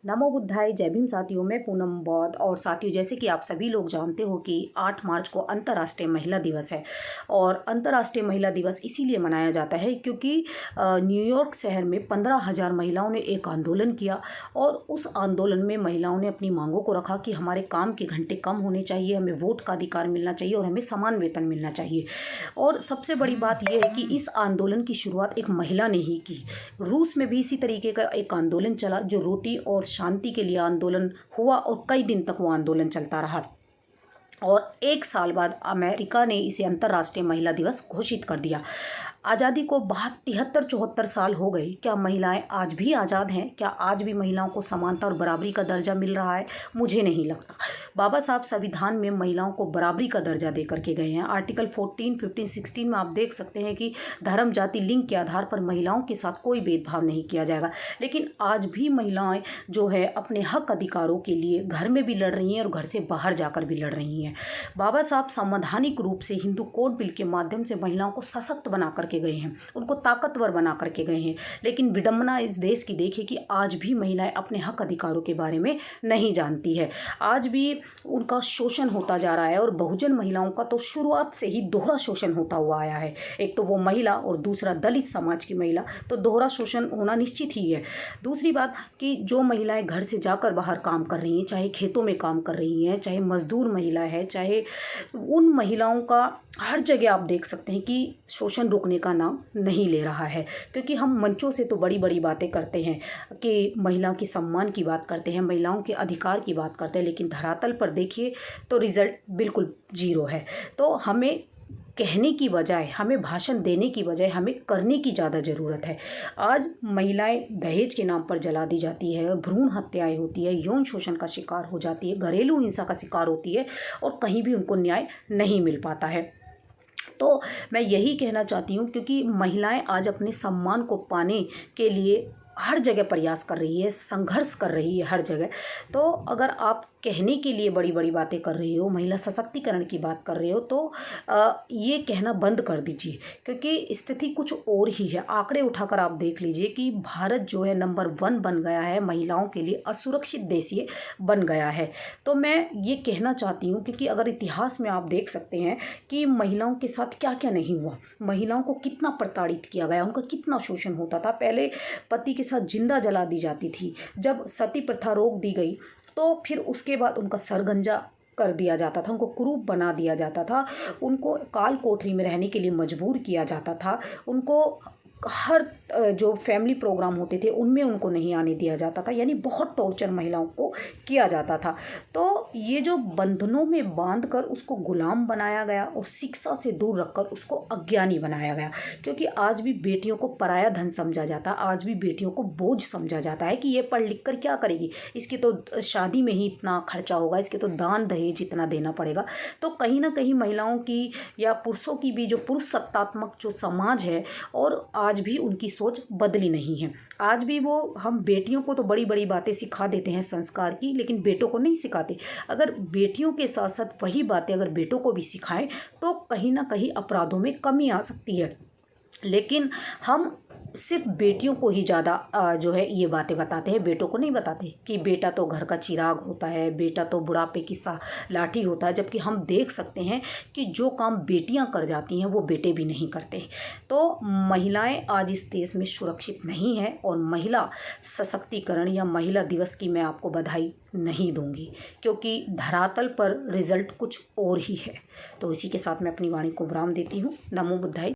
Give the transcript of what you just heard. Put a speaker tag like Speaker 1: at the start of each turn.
Speaker 1: नमो बुद्धाय। जय भीम साथियों, मैं पूनम बौद्ध। और साथियों, जैसे कि आप सभी लोग जानते हो कि 8 मार्च को अंतर्राष्ट्रीय महिला दिवस है। और अंतर्राष्ट्रीय महिला दिवस इसीलिए मनाया जाता है क्योंकि न्यूयॉर्क शहर में 15,000 महिलाओं ने एक आंदोलन किया और उस आंदोलन में महिलाओं ने अपनी मांगों को रखा कि हमारे काम के घंटे कम होने चाहिए, हमें वोट का अधिकार मिलना चाहिए और हमें समान वेतन मिलना चाहिए। और सबसे बड़ी बात यह है कि इस आंदोलन की शुरुआत एक महिला ने ही की। रूस में भी इसी तरीके का एक आंदोलन चला जो रोटी और शांति के लिए आंदोलन हुआ और कई दिन तक वो आंदोलन चलता रहा। और 1 साल बाद अमेरिका ने इसे अंतर्राष्ट्रीय महिला दिवस घोषित कर दिया। आज़ादी को 73-74 साल हो गए। क्या महिलाएं आज भी आज़ाद हैं? क्या आज भी महिलाओं को समानता और बराबरी का दर्जा मिल रहा है? मुझे नहीं लगता। बाबा साहब संविधान में महिलाओं को बराबरी का दर्जा दे करके गए हैं। आर्टिकल 14, 15, 16 में आप देख सकते हैं कि धर्म, जाति, लिंग के आधार पर महिलाओं के साथ कोई भेदभाव नहीं किया जाएगा। लेकिन आज भी महिलाएं जो है अपने हक अधिकारों के लिए घर में भी लड़ रही हैं और घर से बाहर जाकर भी लड़ रही हैं। बाबा साहब संवैधानिक रूप से हिंदू कोड बिल के माध्यम से महिलाओं को सशक्त बना करके गए हैं, उनको ताकतवर बना करके गए हैं। लेकिन विडंबना इस देश की देखिए कि आज भी महिलाएं अपने हक अधिकारों के बारे में नहीं जानती है। आज भी उनका शोषण होता जा रहा है और बहुजन महिलाओं का तो शुरुआत से ही दोहरा शोषण होता हुआ आया है। एक तो वो महिला और दूसरा दलित समाज की महिला, तो दोहरा शोषण होना निश्चित ही है। दूसरी बात कि जो महिलाएं घर से जाकर बाहर काम कर रही हैं, चाहे खेतों में काम कर रही हैं, चाहे मजदूर महिला है, चाहे उन महिलाओं का हर जगह आप देख सकते हैं कि शोषण रुकने का नाम नहीं ले रहा है। क्योंकि हम मंचों से तो बड़ी बड़ी बातें करते हैं कि महिला के सम्मान की बात करते हैं, महिलाओं के अधिकार की बात करते हैं, लेकिन धरातल पर देखिए तो रिजल्ट बिल्कुल जीरो है। तो हमें कहने की बजाय, हमें भाषण देने की बजाय हमें करने की ज़्यादा ज़रूरत है। आज महिलाएं दहेज के नाम पर जला दी जाती है, भ्रूण हत्याएं होती है, यौन शोषण का शिकार हो जाती है, घरेलू हिंसा का शिकार होती है और कहीं भी उनको न्याय नहीं मिल पाता है। तो मैं यही कहना चाहती हूँ क्योंकि महिलाएं आज अपने सम्मान को पाने के लिए हर जगह प्रयास कर रही है, संघर्ष कर रही है हर जगह। तो अगर आप कहने के लिए बड़ी बड़ी बातें कर रही हो, महिला सशक्तिकरण की बात कर रहे हो, तो ये कहना बंद कर दीजिए क्योंकि स्थिति कुछ और ही है। आंकड़े उठाकर आप देख लीजिए कि भारत जो है नंबर 1 बन गया है, महिलाओं के लिए असुरक्षित देश ये बन गया है। तो मैं ये कहना चाहती हूँ क्योंकि अगर इतिहास में आप देख सकते हैं कि महिलाओं के साथ क्या क्या नहीं हुआ, महिलाओं को कितना प्रताड़ित किया गया, उनका कितना शोषण होता था। पहले पति के साथ जिंदा जला दी जाती थी। जब सती प्रथा रोक दी गई तो फिर उसके बाद उनका सरगंजा कर दिया जाता था, उनको कुरूप बना दिया जाता था, उनको काल कोठरी में रहने के लिए मजबूर किया जाता था, उनको हर जो फैमिली प्रोग्राम होते थे उनमें उनको नहीं आने दिया जाता था। यानी बहुत टॉर्चर महिलाओं को किया जाता था। तो ये जो बंधनों में बांधकर उसको गुलाम बनाया गया और शिक्षा से दूर रखकर उसको अज्ञानी बनाया गया। क्योंकि आज भी बेटियों को पराया धन समझा जाता है, आज भी बेटियों को बोझ समझा जाता है कि ये पढ़ लिख कर क्या करेगी, इसकी तो शादी में ही इतना खर्चा होगा, इसके तो दान दहेज इतना देना पड़ेगा। तो कहीं ना कहीं महिलाओं की या पुरुषों की भी जो पुरुष सत्तात्मक जो समाज है और आज भी उनकी सोच बदली नहीं है। आज भी वो, हम बेटियों को तो बड़ी बड़ी बातें सिखा देते हैं संस्कार की, लेकिन बेटों को नहीं सिखाते। अगर बेटियों के साथ साथ वही बातें अगर बेटों को भी सिखाएं तो कहीं ना कहीं अपराधों में कमी आ सकती है। लेकिन हम सिर्फ बेटियों को ही ज़्यादा जो है ये बातें बताते हैं, बेटों को नहीं बताते कि बेटा तो घर का चिराग होता है, बेटा तो बुढ़ापे की लाठी होता है। जबकि हम देख सकते हैं कि जो काम बेटियां कर जाती हैं वो बेटे भी नहीं करते। तो महिलाएं आज इस देश में सुरक्षित नहीं हैं और महिला सशक्तिकरण या महिला दिवस की मैं आपको बधाई नहीं दूंगी क्योंकि धरातल पर रिजल्ट कुछ और ही है। तो इसी के साथ मैं अपनी वाणी को विराम देती हूँ। नमो बुद्धाय।